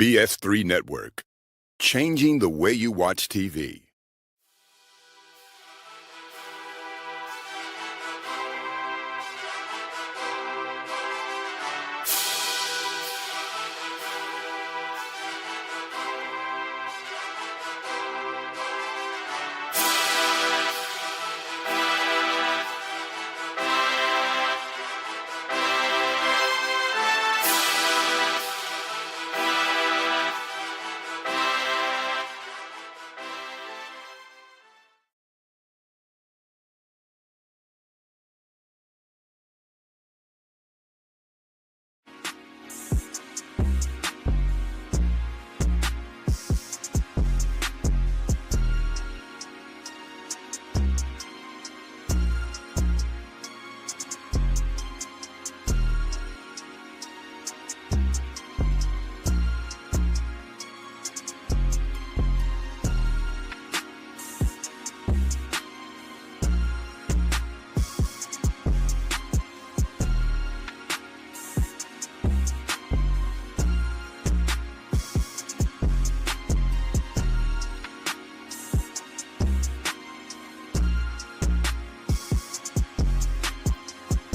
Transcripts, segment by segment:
BS3 Network, changing the way you watch TV.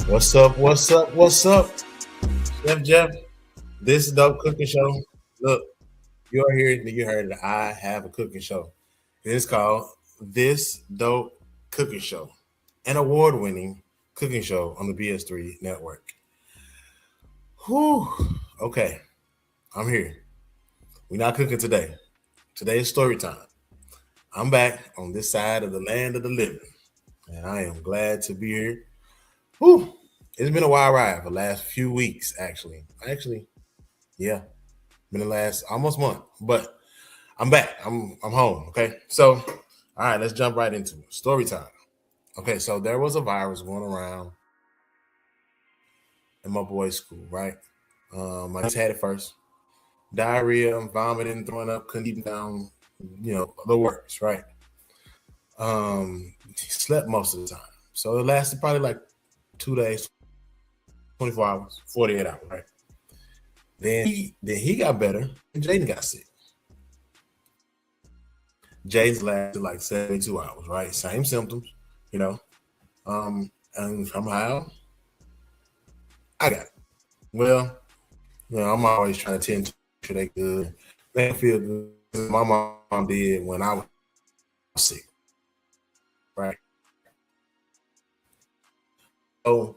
What's up? What's up? What's up? Chef Jeff, this is Dope Cooking Show. Look, you're here, you heard that I have a cooking show. It's called This Dope Cooking Show, an award-winning cooking show on the BS3 network. Whew. Okay, I'm here. We're not cooking today. Today is story time. I'm back on this side of the land of the living, and I am glad to be here. Whew. It's been a wild ride for the last few weeks, actually. Yeah, been the last almost month, but I'm back. I'm home. Okay, so all right, let's jump right into it. Story time. Okay, so there was a virus going around in my boy's school, right? I just had it first. Diarrhea, vomiting, throwing up, couldn't eat down, the works, right? He slept most of the time. So it lasted probably like 2 days, 24 hours, 48 hours, right? Then he got better and Jaden got sick. Jaden's lasted like 72 hours, right? Same symptoms, and somehow I got it. Well, I'm always trying to tend to make sure they good. They feel good. My mom did when I was sick, right? So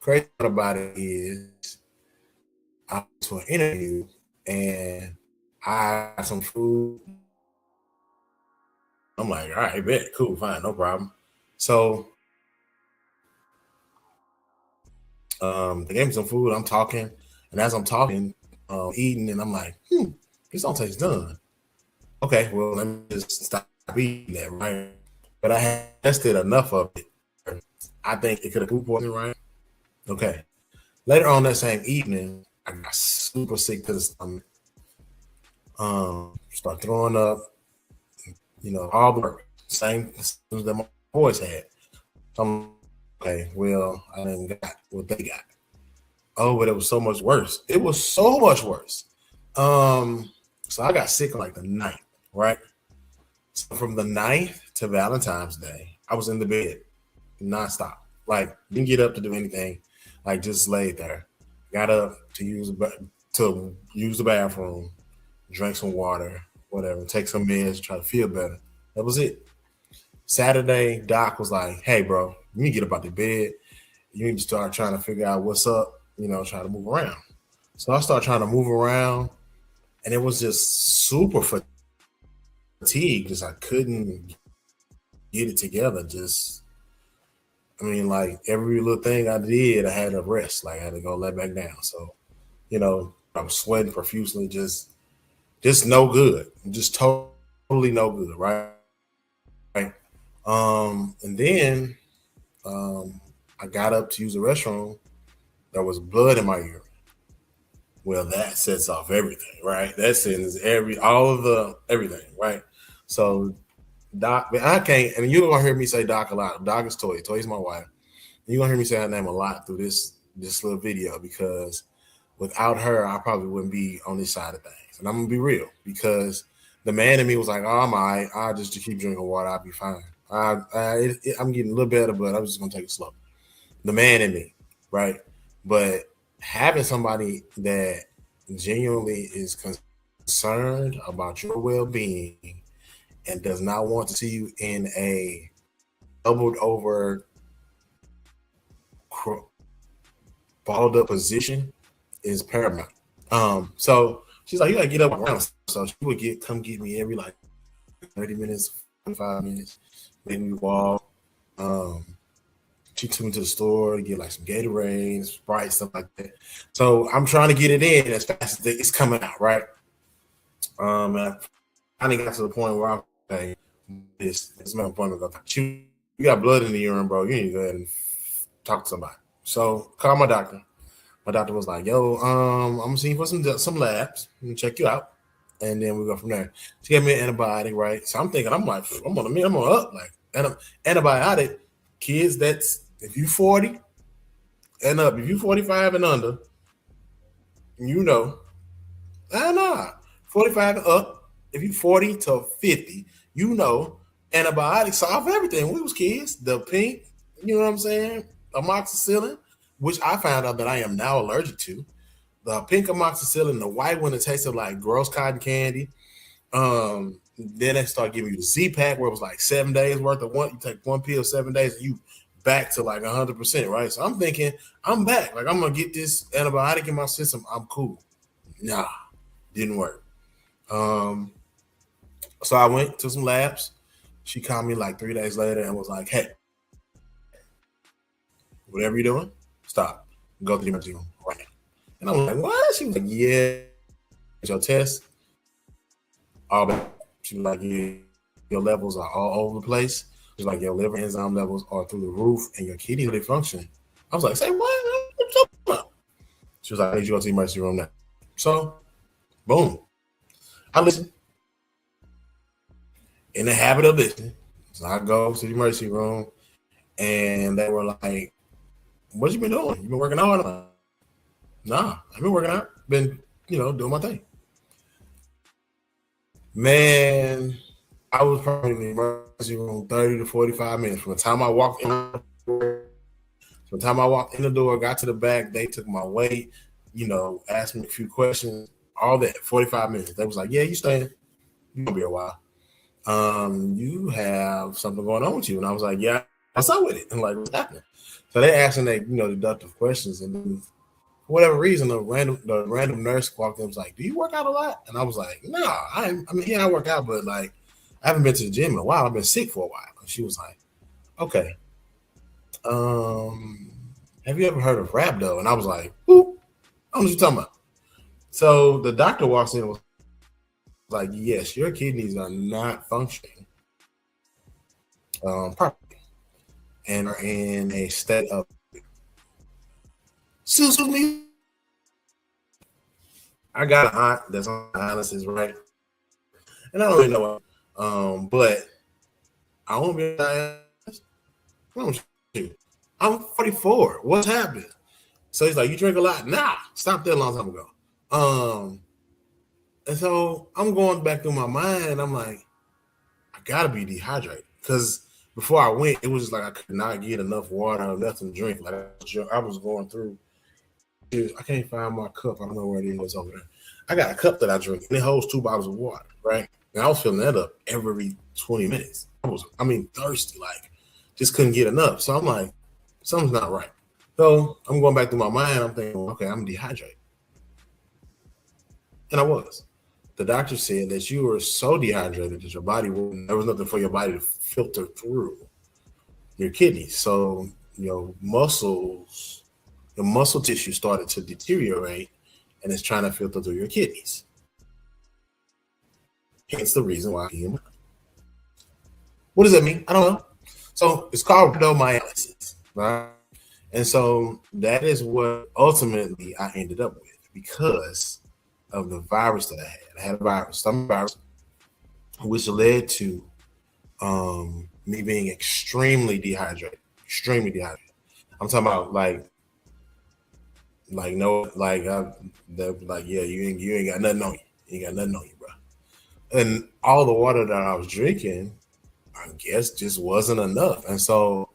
crazy part about it is I went to an interview and I got some food. I'm like, all right, bet, cool, fine, no problem. So they gave me some food. I'm talking, and as I'm talking, eating, and I'm like, this don't taste done. Okay, well, let me just stop eating that, right? But I had tested enough of it. I think it could have food poisoning, right? Okay. Later on that same evening, I got super sick to the stomach. Start throwing up, all the same symptoms that my boys had. So I'm okay, well, I didn't got what they got. Oh, but it was so much worse. It was so much worse. So I got sick on like the 9th, right? So from the 9th to Valentine's Day, I was in the bed nonstop. Like, didn't get up to do anything. Like, just laid there. Got up to use the bathroom, drank some water, whatever, take some meds, try to feel better. That was it. Saturday, Doc was like, hey, bro, you need to get up out the bed. You need to start trying to figure out what's up, try to move around. So I started trying to move around, and it was just super fatigued because I couldn't get it together. Like every little thing I did, I had to rest. Like I had to go let back down. So, I was sweating profusely, just no good. Just totally no good, right? And then I got up to use the restroom. There was blood in my urine. Well, that sets off everything, right? That sends everything, right? So Doc, I can't, and you're gonna hear me say Doc a lot. Doc is Toy. Toy's my wife. You're gonna hear me say her name a lot through this little video because Without her, I probably wouldn't be on this side of things. And I'm gonna be real because the man in me was like, "Oh, I'm all right. I'll just keep drinking water. I'll be fine. I'm getting a little better, but I'm just gonna take it slow." The man in me, right? But having somebody that genuinely is concerned about your well-being and does not want to see you in a doubled over, balled up position is paramount. So she's like, you gotta get up around. So she would come get me every like 30 minutes, 45 minutes, make me walk. She took me to the store to get like some Gatorade, Sprite, stuff like that. So I'm trying to get it in as fast as it's coming out, right? And I finally got to the point where I'm like, this my appointment. You got blood in the urine, bro. You need to go ahead and talk to somebody. So call my doctor. My doctor was like, "Yo, I'm gonna see you for some labs and check you out, and then we go from there." She gave me an antibiotic, right? So I'm thinking, I'm like, I'm on up, like antibiotic. Kids, that's if you 40 and up, if you 45 and under, you know, nah, 45 and up. If you 40 to 50, you know, antibiotics solve everything. We was kids. The pink, you know what I'm saying? Amoxicillin, which I found out that I am now allergic to. The pink amoxicillin, the white one that tasted like gross cotton candy. Then they start giving you the Z-Pack where it was like 7 days worth of one. You take one pill 7 days and you back to like 100%, right? So I'm thinking I'm back. Like I'm gonna get this antibiotic in my system. I'm cool. Nah, didn't work. So I went to some labs. She called me like 3 days later and was like, "Hey, whatever you're doing, stop. Go to the emergency room right now." And I'm like, "What?" She was like, "Yeah, your test, all bad." She was like, "Yeah, your levels are all over the place." She's like, "Your liver enzyme levels are through the roof, and your kidneys are functioning." I was like, "Say what? What you talking about?" She was like, "I need you to go to the emergency room now." So, boom. I listened. In the habit of listening. So I go to the emergency room, and they were like, "What you been doing? You been working out?" I'm like, "Nah, I've been working out. Been, doing my thing." Man, I was probably in the emergency room 30 to 45 minutes. From the time I walked in the door, got to the back, they took my weight, asked me a few questions, all that, 45 minutes. They was like, "Yeah, you staying. You're gonna be a while. You have something going on with you." And I was like, "Yeah, what's up with it?" And like, "What's happening?" So they asking deductive questions, and then for whatever reason, the random nurse walked in and was like, "Do you work out a lot?" And I was like, "Nah, I work out, but like I haven't been to the gym in a while. I've been sick for a while." And she was like, "Okay. Have you ever heard of rhabdo?" And I was like, "Who? I don't know what you're talking about." So the doctor walks in and was like, "Yes, your kidneys are not functioning properly and are in a state of." Excuse me. I got an aunt that's on dialysis, right? And I don't really know what, but I won't be dialysis. I'm 44. What's happening? So he's like, "You drink a lot?" Nah, stopped that a long time ago. And so I'm going back through my mind, and I'm like, I gotta be dehydrated because before I went, it was just like I could not get enough water or nothing to drink. Like I was going through. I can't find my cup. I don't know where it is over there. I got a cup that I drink, and it holds 2 bottles of water, right? And I was filling that up every 20 minutes. Thirsty, like just couldn't get enough. So I'm like, something's not right. So I'm going back through my mind. I'm thinking, okay, I'm dehydrated. And I was. The doctor said that you were so dehydrated that your body there was nothing for your body to filter through your kidneys. So your muscle tissue started to deteriorate and it's trying to filter through your kidneys. Hence the reason why. What does that mean? I don't know. So it's called rhabdomyolysis, right? And so that is what ultimately I ended up with because of the virus that I had. I had a virus, some virus, which led to me being extremely dehydrated. I'm talking about like Like no, like they're like, yeah, you ain't got nothing on you. You ain't got nothing on you, bro. And all the water that I was drinking, I guess, just wasn't enough. And so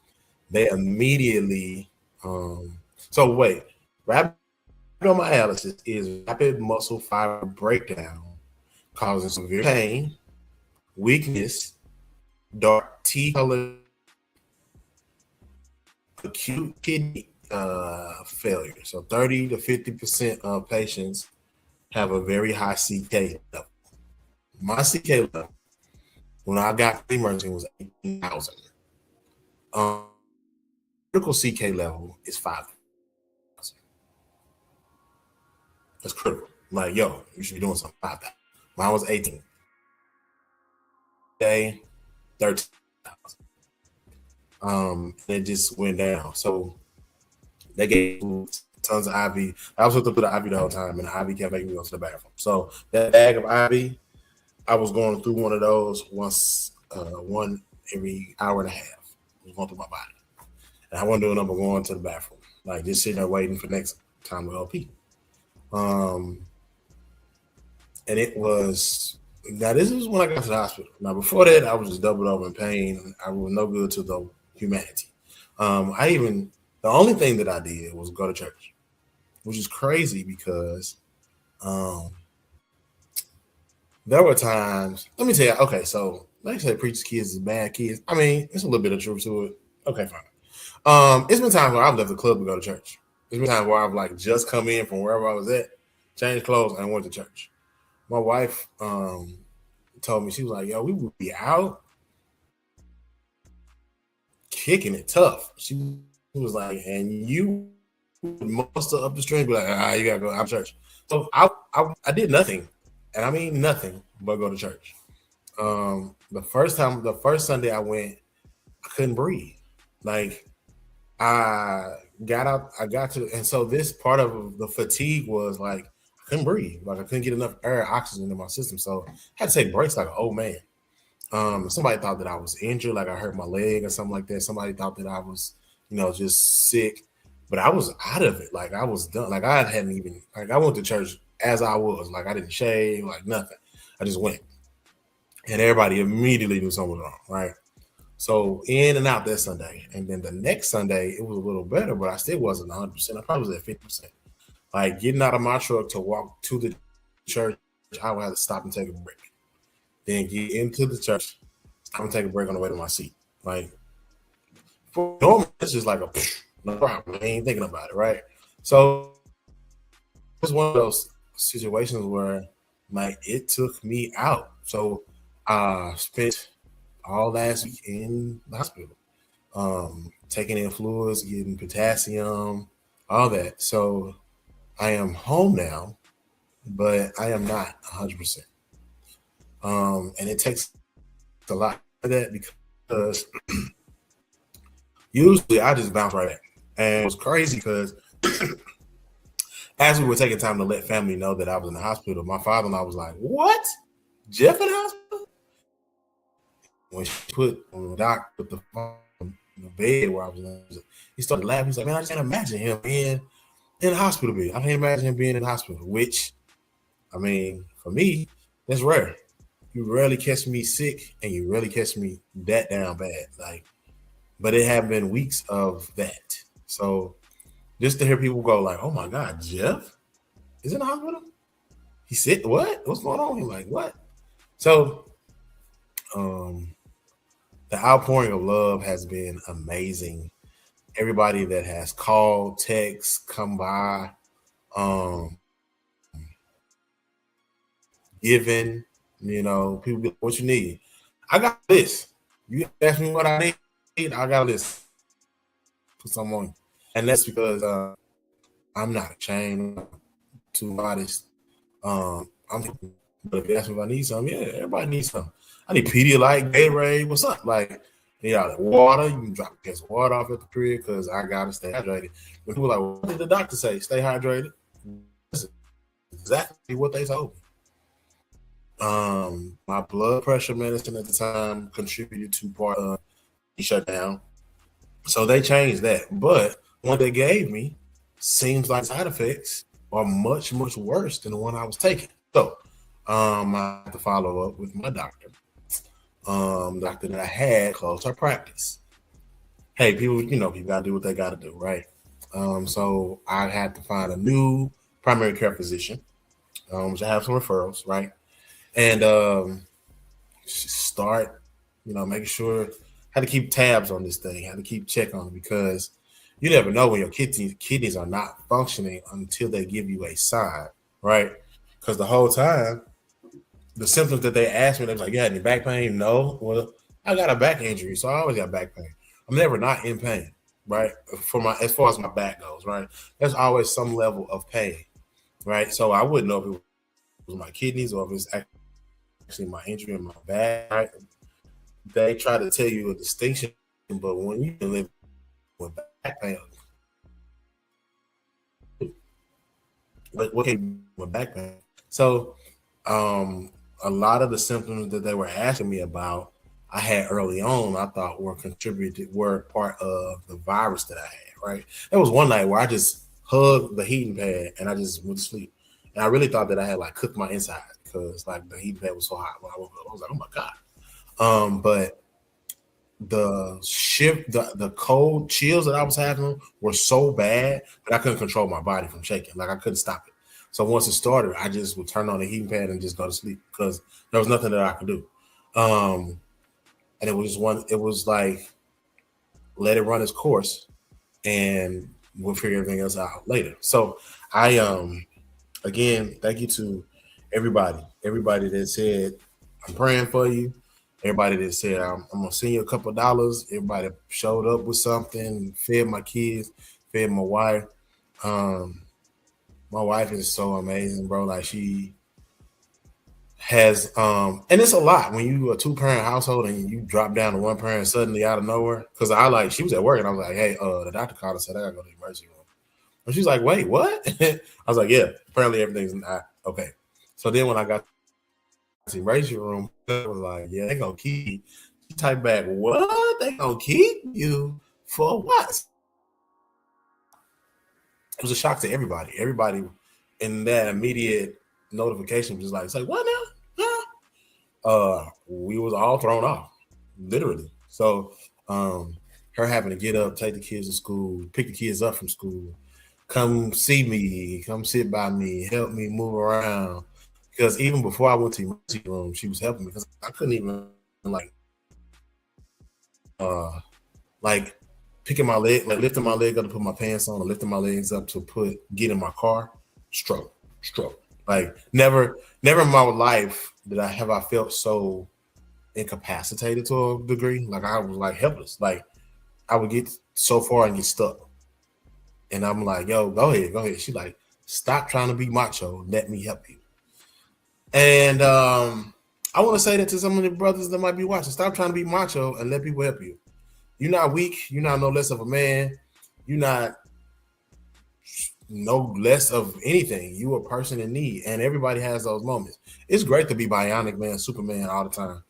they immediately, so wait, rhabdomyolysis is rapid muscle fiber breakdown causing severe pain, weakness, dark tea color, acute kidney failure. So 30 to 50% of patients have a very high CK level. My CK level when I got the emergency was 18,000. Critical CK level is 5,000. That's critical. Like, yo, you should be doing something about that. Mine was 18. Day, 13,000. It just went down. So they gave tons of IV. I was hooked up to the IV the whole time, and the IV kept making me go to the bathroom. So that bag of IV, I was going through one of those one every hour and a half. I was going through my body. And I wasn't doing nothing but going to the bathroom. Like just sitting there waiting for next time to go pee. And it was, now this is when I got to the hospital. Now before that, I was just doubled over in pain. I was no good to the humanity. The only thing that I did was go to church, which is crazy because there were times, let me tell you, okay, so they say preachers' kids is bad kids. I mean, it's a little bit of truth to it. Okay, fine. It's been times where I've left the club to go to church. There's been times where I've like just come in from wherever I was at, changed clothes, and went to church. My wife told me, she was like, yo, we would be out kicking it tough. She was like, and you would muster up the string, be like, you gotta go out to church. So I did nothing, and I mean nothing but go to church. The first Sunday I went, I couldn't breathe. Like I got to, and so this part of the fatigue was like I couldn't breathe, like I couldn't get enough air, oxygen in my system, so I had to take breaks like an old man. Somebody thought that I was injured, like I hurt my leg or something like that. Somebody thought that I was, just sick, but I was out of it. Like I was done. Like I hadn't even, like I went to church as I was. Like I didn't shave, like nothing. I just went, and everybody immediately knew something was wrong, right? So in and out that Sunday, and then the next Sunday it was a little better, but I still wasn't 100%. I probably was at 50%. Like getting out of my truck to walk to the church, I would have to stop and take a break. Then get into the church, stop and take a break on the way to my seat. Like for normal, it's just like no problem. I ain't thinking about it, right? So it was one of those situations where like it took me out. So I spent all last week in the hospital, taking in fluids, getting potassium, all that. So I am home now, but I am not 100%. And it takes a lot of that because usually I just bounce right back. And it was crazy because as we were taking time to let family know that I was in the hospital, my father-in-law was like, "What? Jeff in the hospital?" When she put the doc put the phone in the bed where I was in, he started laughing. He's like, "Man, I just can't imagine him being in the hospital bed. I can't imagine him being in the hospital." Which, I mean, for me, that's rare. You rarely catch me sick, and you rarely catch me that down bad. Like, but it have been weeks of that. So just to hear people go like, "Oh my God, Jeff is in the hospital? He said what? What's going on?" He's like, "What?" So, the outpouring of love has been amazing. Everybody that has called, text, come by, um, given, people be like, "What you need?" I got this. You ask me what I need, I got this. Put some on you. And that's because I'm not ashamed, too modest. But if you ask me if I need something, yeah, everybody needs something. I need Pedialyte, Gatorade, what's up? Like, water. You can drop a case of water off at the crib because I gotta stay hydrated. When people are like, "What did the doctor say? Stay hydrated." That's exactly what they told me. My blood pressure medicine at the time contributed to part of the shutdown, so they changed that. But what they gave me seems like side effects are much, much worse than the one I was taking. So I have to follow up with my doctor. The doctor that I had closed her practice. Hey, people, people gotta do what they gotta do, right? So I had to find a new primary care physician, which I have some referrals, right? And start, making sure how to keep tabs on this thing, how to keep check on it, because you never know when your kidneys are not functioning until they give you a sign, right? Because the whole time, the symptoms that they asked me, they was like, "You had any back pain?" No. Well, I got a back injury, so I always got back pain. I'm never not in pain, right? As far as my back goes, right? There's always some level of pain, right? So I wouldn't know if it was my kidneys or if it's actually my injury in my back, right? They try to tell you a distinction, but when you live with back pain, but what came with back pain? So, a lot of the symptoms that they were asking me about, I had early on, I thought were part of the virus that I had. Right? There was one night where I just hugged the heating pad and I just went to sleep, and I really thought that I had like cooked my inside because like the heating pad was so hot when I woke up. I was like, oh my god. But the cold chills that I was having were so bad that I couldn't control my body from shaking. Like I couldn't stop it. So once it started, I just would turn on the heating pad and just go to sleep because there was nothing that I could do. And it was like, let it run its course and we'll figure everything else out later. So I again, thank you to everybody that said I'm praying for you. Everybody that said I'm gonna send you a couple of dollars. Everybody showed up with something, fed my kids, fed my wife. My wife is so amazing, bro. Like she has and it's a lot when you a two-parent household and you drop down to one parent suddenly out of nowhere. Cause she was at work and I was like, hey, the doctor called and said I gotta go to the emergency room. And she's like, wait, what? I was like, yeah, apparently everything's not okay. So then when I got to the emergency room, I was like, yeah, they gonna keep. She typed back, what? They gonna keep you for what? It was a shock to everybody. Everybody in that immediate notification was like, it's like, what now? We was all thrown off, literally. So her having to get up, take the kids to school, pick the kids up from school, come see me, come sit by me, help me move around. Because even before I went to the emergency room, she was helping me because I couldn't even like picking my leg, like lifting my leg up to put my pants on, or lifting my legs up to get in my car. Stroke. Like never in my life have I felt so incapacitated to a degree. Like I was like helpless. Like I would get so far and get stuck. And I'm like, yo, go ahead. She's like, stop trying to be macho. Let me help you. And I want to say that to some of the brothers that might be watching. Stop trying to be macho and let people help you. You're not weak. You're not no less of a man. You're not no less of anything. You a person in need, and everybody has those moments. It's great to be Bionic Man, Superman all the time,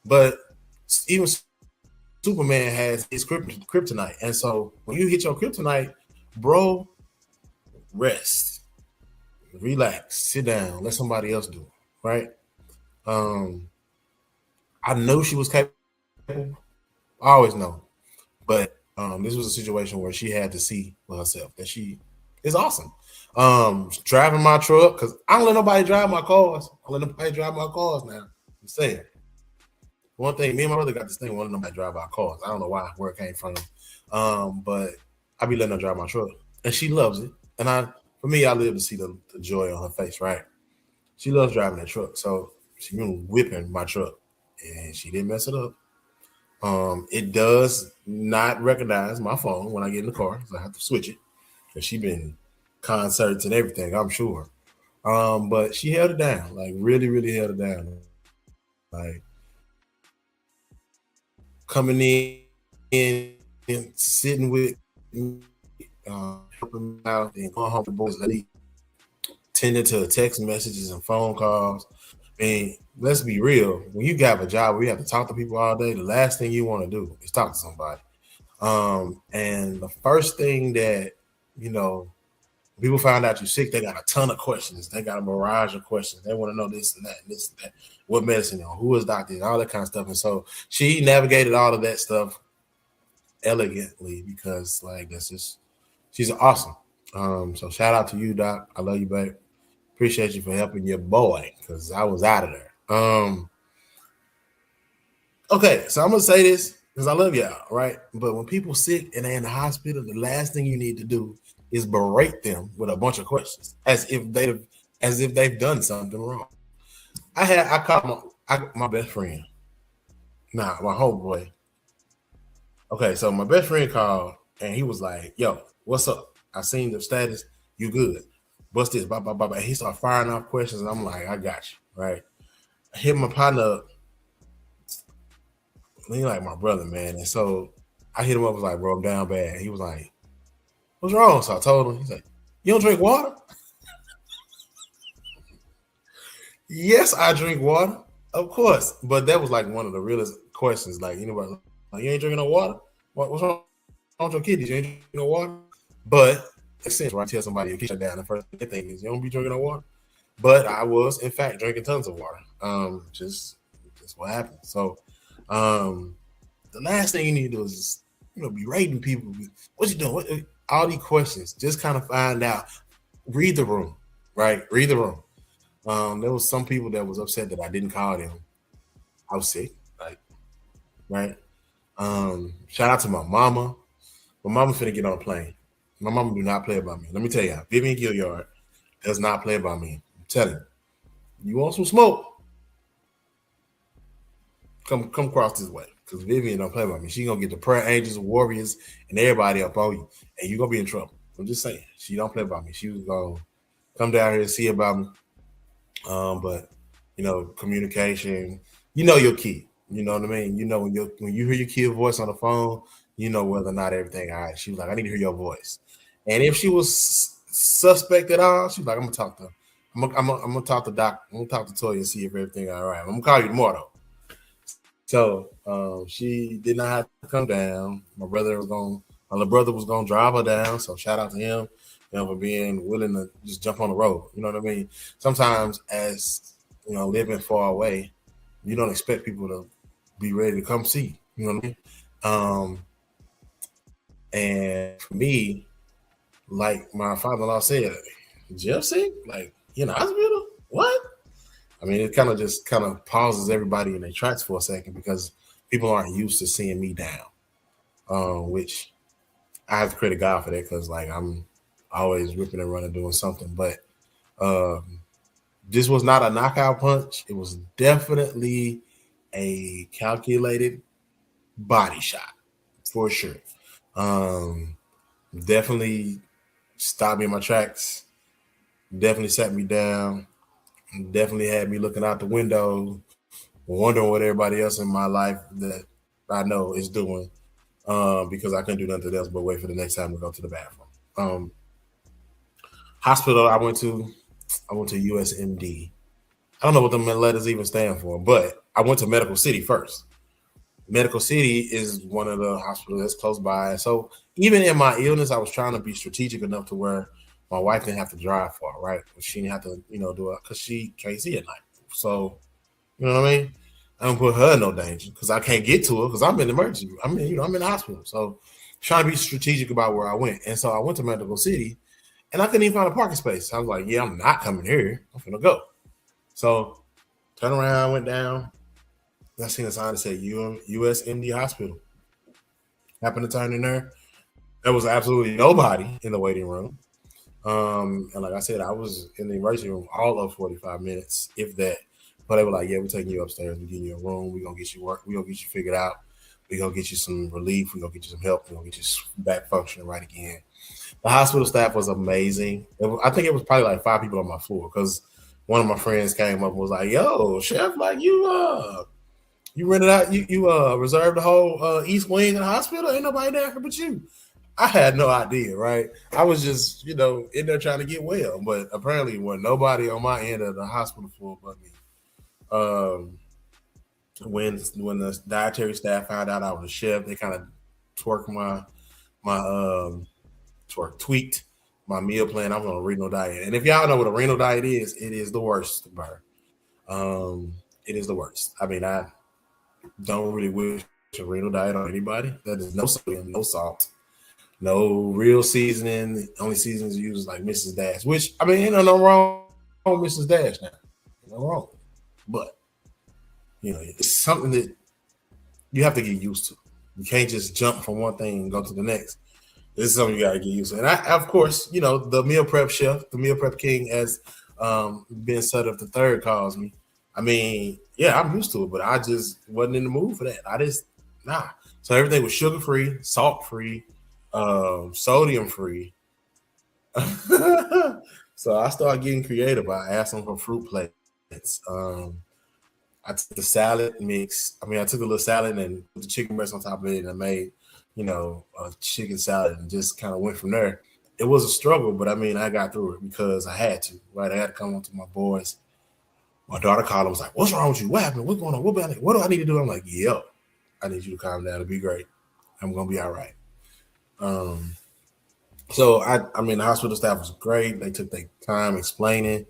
but even Superman has his kryptonite, and so when you hit your kryptonite, bro, rest, relax, sit down, let somebody else do it, right? I know she was capable. I always know, but this was a situation where she had to see for herself that she is awesome. Driving my truck, because I don't let nobody drive my cars. I let nobody drive my cars now. I'm saying. One thing, me and my brother got this thing, wanting nobody drive our cars. I don't know where it came from. But I be letting her drive my truck. And she loves it. And for me, I live to see the joy on her face, right? She loves driving that truck. So she been whipping my truck. And she didn't mess it up. It does not recognize my phone when I get in the car, so I have to switch it. Because she been concerts and everything, I'm sure. But she held it down, like really, really held it down. Like coming in and sitting with helping out and going home to boys, tending to text messages and phone calls. And let's be real, when you got a job where you have to talk to people all day, the last thing you want to do is talk to somebody. And the first thing that, People find out you're sick, they got a ton of questions. They got a barrage of questions. They want to know this and that, and this and that. What medicine, who is doctor, all that kind of stuff. And so she navigated all of that stuff elegantly because, like, that's just she's awesome. So shout out to you, Doc. I love you, babe. Appreciate you for helping your boy because I was out of there. Okay, so I'm gonna say this because I love y'all, right? But when people sick and they're in the hospital, the last thing you need to do is berate them with a bunch of questions as if they've done something wrong. I called my best friend. Nah, my homeboy. Okay, so my best friend called and he was like, "Yo, what's up? I seen the status. You good? What's this? Blah blah blah blah." He started firing off questions, and I'm like, "I got you, right?" I hit my partner up. He like my brother, man, and so I hit him up. Was like, "Bro, I'm down bad." He was like, "What's wrong?" So I told him. He's like, "You don't drink water?" Yes, I drink water, of course. But that was like one of the realest questions. Like anybody, like, you ain't drinking no water? What's wrong with your kidneys? You ain't drinking no water? But it's sense, right? Tell somebody you shut down. The first thing is you don't be drinking no water. But I was, in fact, drinking tons of water. Just what happened. So, the last thing you need to do is just, be rating people. What you doing? All these questions. Just kind of find out. Read the room, right? Read the room. There was some people that was upset that I didn't call them. I was sick, like, right? Shout out to my mama. My mama finna get on a plane. My mama do not play about me. Let me tell you, Vivian Gilliard does not play about me. I'm telling you. You want some smoke? Come across this way. Because Vivian don't play about me. She gonna get the prayer angels, warriors, and everybody up on you. And you gonna be in trouble. I'm just saying. She don't play about me. She was gonna come down here and see about me. But communication, your key. You know what I mean? When you hear your kid's voice on the phone, whether or not everything all right. She was like, I need to hear your voice. And if she was suspect at all, she was like, I'm gonna talk to her. I'm gonna talk to Doc. I'm gonna talk to Toya and see if everything all right. I'm gonna call you tomorrow. So she did not have to come down. My little brother was gonna drive her down. So shout out to him, for being willing to just jump on the road. You know what I mean? Sometimes as living far away, you don't expect people to be ready to come see. You know what I mean? And for me, like my father-in-law said, Jeff sick? Like in the hospital? What? I mean, it kind of pauses everybody in their tracks for a second because people aren't used to seeing me down, which I have to credit God for that because like I'm always ripping and running doing something. But this was not a knockout punch. It was definitely a calculated body shot for sure. Definitely stopped me in my tracks. Definitely sat me down. Definitely had me looking out the window, wondering what everybody else in my life that I know is doing, because I couldn't do nothing else but wait for the next time to go to the bathroom. Hospital I went to USMD. I don't know what the letters even stand for, but I went to Medical City first. Medical City is one of the hospitals that's close by. So even in my illness, I was trying to be strategic enough to where my wife didn't have to drive far, right? She didn't have to, do it because she can't see at night. So, you know what I mean? I don't put her in no danger because I can't get to her because I'm in the emergency. I'm in the hospital. So trying to be strategic about where I went. And so I went to Medical City and I couldn't even find a parking space. I was like, yeah, I'm not coming here. I'm gonna go. So turned around, went down. I seen a sign that said USMD Hospital. Happened to turn in there. There was absolutely nobody in the waiting room. And like I said, I was in the emergency room all of 45 minutes, if that. But they were like, yeah, we're taking you upstairs. We're getting you a room. We're going to get you work. We're going to get you figured out. We're going to get you some relief. We're going to get you some help. We're going to get you back functioning right again. The hospital staff was amazing. I think it was probably like 5 people on my floor because one of my friends came up and was like, yo, Chef, like you rented out, you reserved the whole East Wing of the hospital. Ain't nobody there but you. I had no idea, right? I was just, in there trying to get well, but apparently wasn't nobody on my end of the hospital floor but me. When the dietary staff found out I was a chef, they kind of tweaked my meal plan, I'm on a renal diet. And if y'all know what a renal diet is, it is the worst, bro. It is the worst. I mean, I don't really wish a renal diet on anybody. That is no sodium, no salt, no real seasoning. The only seasonings used is like Mrs. Dash, which I mean, ain't no wrong with Mrs. Dash now. No wrong. But it's something that you have to get used to. You can't just jump from one thing and go to the next. This is something you gotta get used to. And I, of course, the meal prep chef, the meal prep king, as Ben Sutter the third calls me. I mean, yeah, I'm used to it, but I just wasn't in the mood for that. I just So everything was sugar free, salt free, sodium free. So I started getting creative. I asked them for fruit plates. I took the salad mix. I mean, I took a little salad and put the chicken breast on top of it, and I made, a chicken salad and just kind of went from there. It was a struggle, but I mean, I got through it because I had to, right? I had to come on to my boys. My daughter called and was like, "What's wrong with you? What happened? What's going on? What do I need to do?" I'm like, "Yo, I need you to calm down. It'll be great. I'm going to be all right." So I mean, the hospital staff was great. They took their time explaining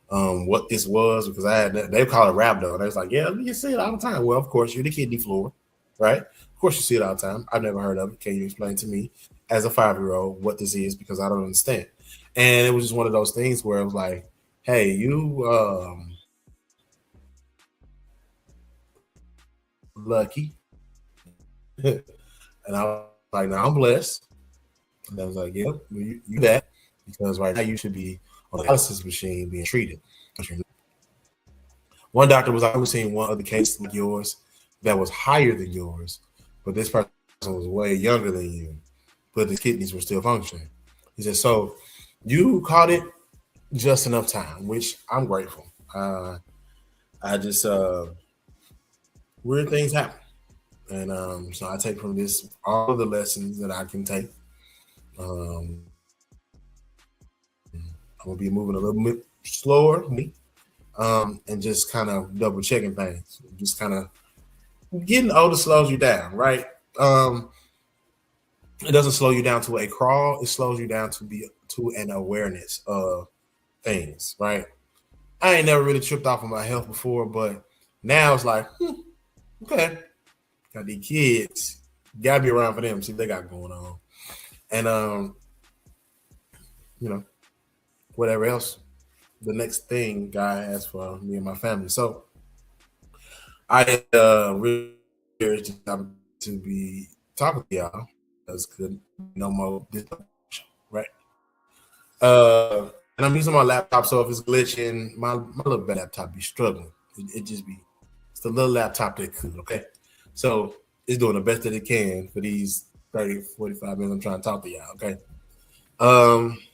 what this was because they call it rhabdo. They was like, "Yeah, you see it all the time." Well, of course, you're the kidney floor, right? Of course, you see it all the time. I've never heard of it. Can you explain to me as a 5-year-old what this is? Because I don't understand. And it was just one of those things where it was like, "Hey, you lucky," and I was like, "No, I'm blessed." And I was like, "Yep, you that because right now you should be on the dialysis machine being treated." One doctor was always seeing one other case like yours that was higher than yours, but this person was way younger than you, but the kidneys were still functioning. He said, "So you caught it just enough time," which I'm grateful. I just weird things happen, and so I take from this all of the lessons that I can take. Um, I'm gonna be moving a little bit slower, and just kind of double checking things. Just kind of getting older slows you down, right? It doesn't slow you down to a crawl. It slows you down to an awareness of things, right? I ain't never really tripped off of my health before, but now it's like, okay, got these kids, gotta be around for them, see what they got going on, and whatever else the next thing God has for me and my family. So I really to be talking to y'all because could no more right. And I'm using my laptop, so if it's glitching, my little laptop be struggling. It just be it's the little laptop that could, okay? So it's doing the best that it can for these 30, 45 minutes I'm trying to talk to y'all, okay?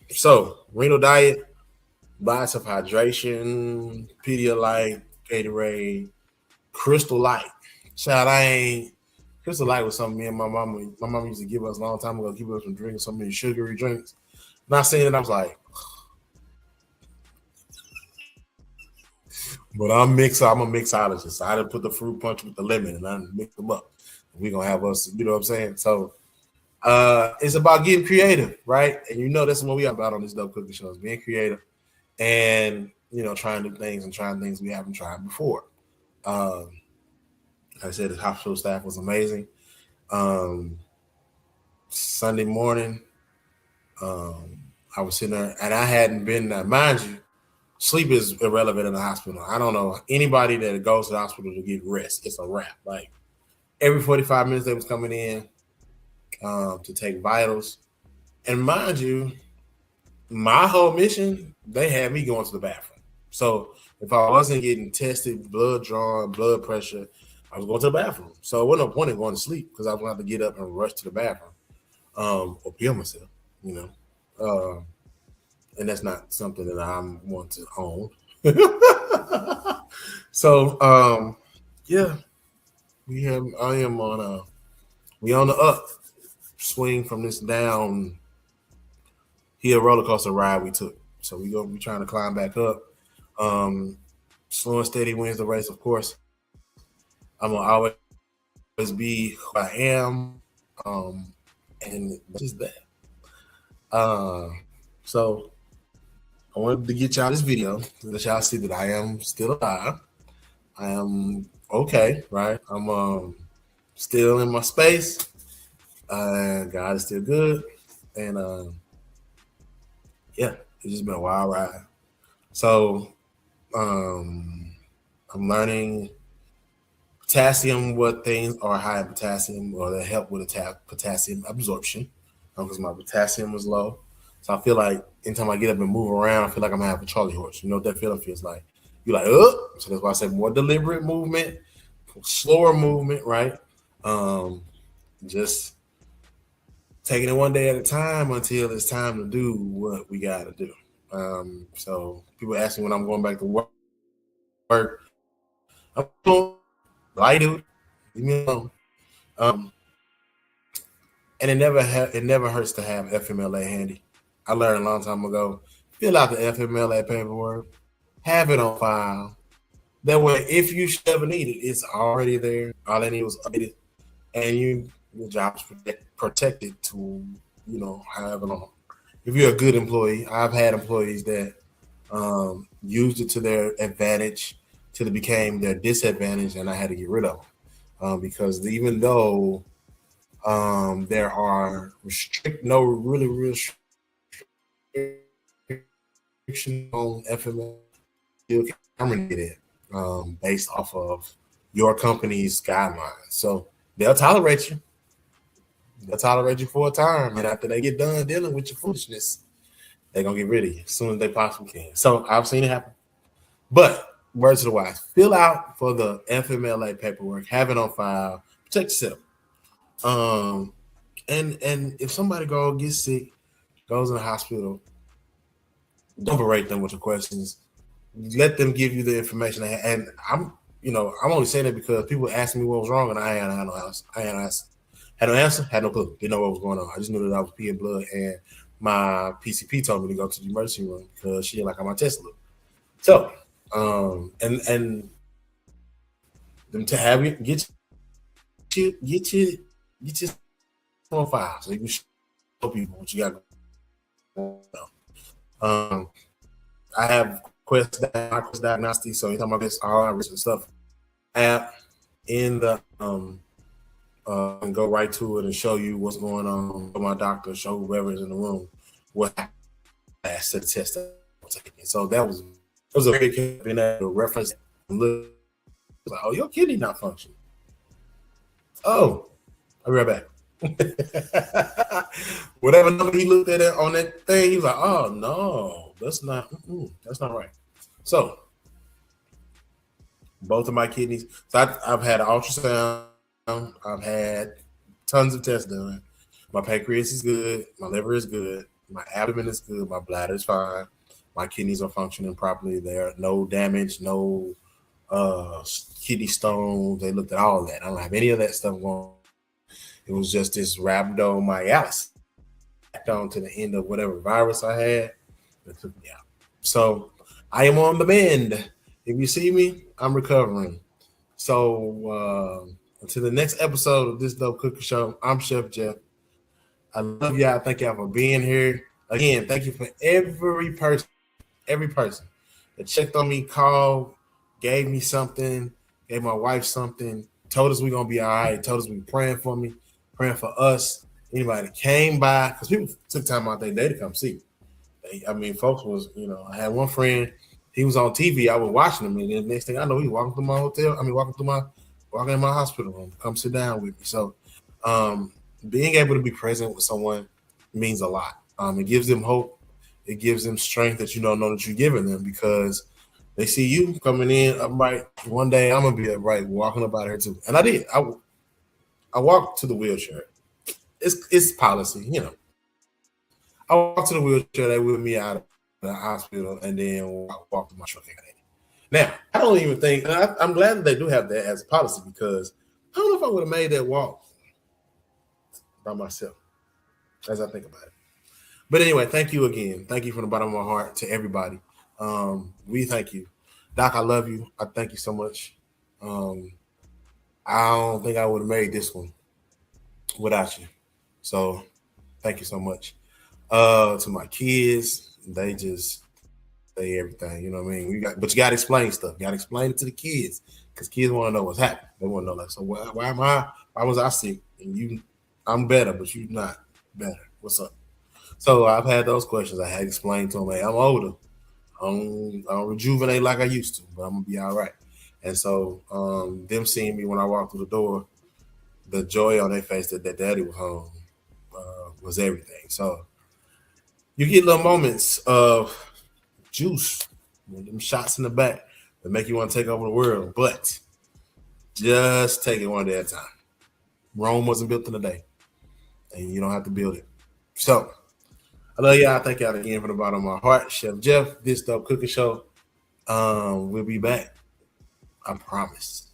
So renal diet, lots of hydration, Pedialyte, Gatorade, Crystal Light. Child, Crystal Light was something me and my mom used to give us a long time ago, keep us from drinking so many sugary drinks. Not saying it, I was like, but I'm a mixologist. I didn't put the fruit punch with the lemon and I mix them up. We're gonna have us, you know what I'm saying? So it's about getting creative, right? And that's what we are about on this Dope Cooking Show is being creative and trying new things and trying things we haven't tried before. Like I said, the hospital staff was amazing. Sunday morning, I was sitting there and I hadn't been there. Mind you, sleep is irrelevant in the hospital. I don't know anybody that goes to the hospital to get rest. It's a wrap. Like every 45 minutes they was coming in to take vitals. And mind you, my whole mission, they had me going to the bathroom. So if I wasn't getting tested, blood drawn, blood pressure, I was going to the bathroom. So it wasn't no point in going to sleep because I was going to have to get up and rush to the bathroom or kill myself, and that's not something that I want to own. So yeah, I am on we on the up swing from this down hill roller coaster ride we took. So we gonna be trying to climb back up. Slow and steady wins the race, of course. I'm gonna always be who I am. And just that. So I wanted to get y'all this video to let y'all see that I am still alive. I am okay, right? I'm still in my space. God is still good. And yeah, it's just been a wild ride. So um I'm learning potassium, what things are high in potassium or that help with potassium absorption because my potassium was low. So I feel like anytime I get up and move around, I feel like I'm having a Charlie horse. You know what that feeling feels like? You're like, oh, so that's why I say more deliberate movement, slower movement, right? Um, just taking it one day at a time until it's time to do what we got to do. So people ask me when I'm going back to work. I'm going, I do. Leave me alone. Um, and it never hurts to have FMLA handy. I learned a long time ago. Fill out the FMLA paperwork, have it on file. That way, if you should ever need it, it's already there. All I need was updated, and your job's protected to however long. If you're a good employee, I've had employees that used it to their advantage till it became their disadvantage, and I had to get rid of them because even though there are no really real restrictions on FML. You can terminate it based off of your company's guidelines. So they'll tolerate you. They'll tolerate you for a time, and after they get done dealing with your foolishness, they're gonna get rid of you as soon as they possibly can. So I've seen it happen. But words to the wise: fill out for the FMLA paperwork, have it on file, protect yourself. And if somebody gets sick, goes in the hospital, don't berate them with the questions. Let them give you the information. And I'm only saying that because people asked me what was wrong, and I had no answer. Had no answer, had no clue. Didn't know what was going on. I just knew that I was peeing blood, and my PCP told me to go to the emergency room because she didn't like how my test looked. So, and them to have you get your on file so you can show people what you got. I have Quest Diagnostics, so anytime I get all our recent stuff app in the and go right to it and show you what's going on. Show my doctor, show whoever's in the room what last set of tests that I'm taking. So that was a big being able to reference and look like, oh, your kidney not functioning. Oh, I'll be right back. Whatever number he looked at it on that thing, he was like, oh no, that's not right. So both of my kidneys. So I've had an ultrasound. I've had tons of tests done. My pancreas is good. My liver is good. My abdomen is good. My bladder is fine. My kidneys are functioning properly. There are no damage, no kidney stones. They looked at all of that. I don't have any of that stuff going on. It was just this rhabdomyolysis on to the end of whatever virus I had that took me out. So I am on the mend. If you see me, I'm recovering. So until the next episode of this Dope Cooking Show, I'm Chef Jeff. I love y'all. Thank y'all for being here. Again, thank you for every person that checked on me, called, gave me something, gave my wife something, told us we're going to be all right, told us we were praying for me, praying for us. Anybody that came by, because people took time out their day to come see. Folks was, I had one friend, he was on TV, I was watching him, and the next thing I know, he walking through my walking in my hospital room to come sit down with me. So being able to be present with someone means a lot. It gives them hope. It gives them strength that you don't know that you're giving them because they see you coming in upright. One day I'm gonna be upright, walking up out here too. And I did. I walked to the wheelchair. It's policy, I walked to the wheelchair. They wheeled me out of the hospital and then walked to my truck. Now I don't even think. I'm glad that they do have that as a policy because I don't know if I would have made that walk by myself as I think about it. But anyway, thank you again. Thank you from the bottom of my heart to everybody. We thank you. Doc, I love you. I thank you so much. I don't think I would have made this one without you. So thank you so much. To my kids, they just say everything. You know what I mean? But you got to explain stuff. You got to explain it to the kids because kids want to know what's happening. They want to know like, so why am I? Why was I sick? And I'm better, but you not better. What's up? So I've had those questions. I had to explain to them, hey, I'm older. I don't rejuvenate like I used to, but I'm gonna be all right. And so them seeing me when I walked through the door, the joy on their face that their daddy was home was everything. So you get little moments of juice, them shots in the back that make you want to take over the world, but just take it one day at a time. Rome wasn't built in a day, and you don't have to build it. So I love y'all. Thank y'all again from the bottom of my heart. Chef Jeff, This Dope Cooking Show. We'll be back. I promise.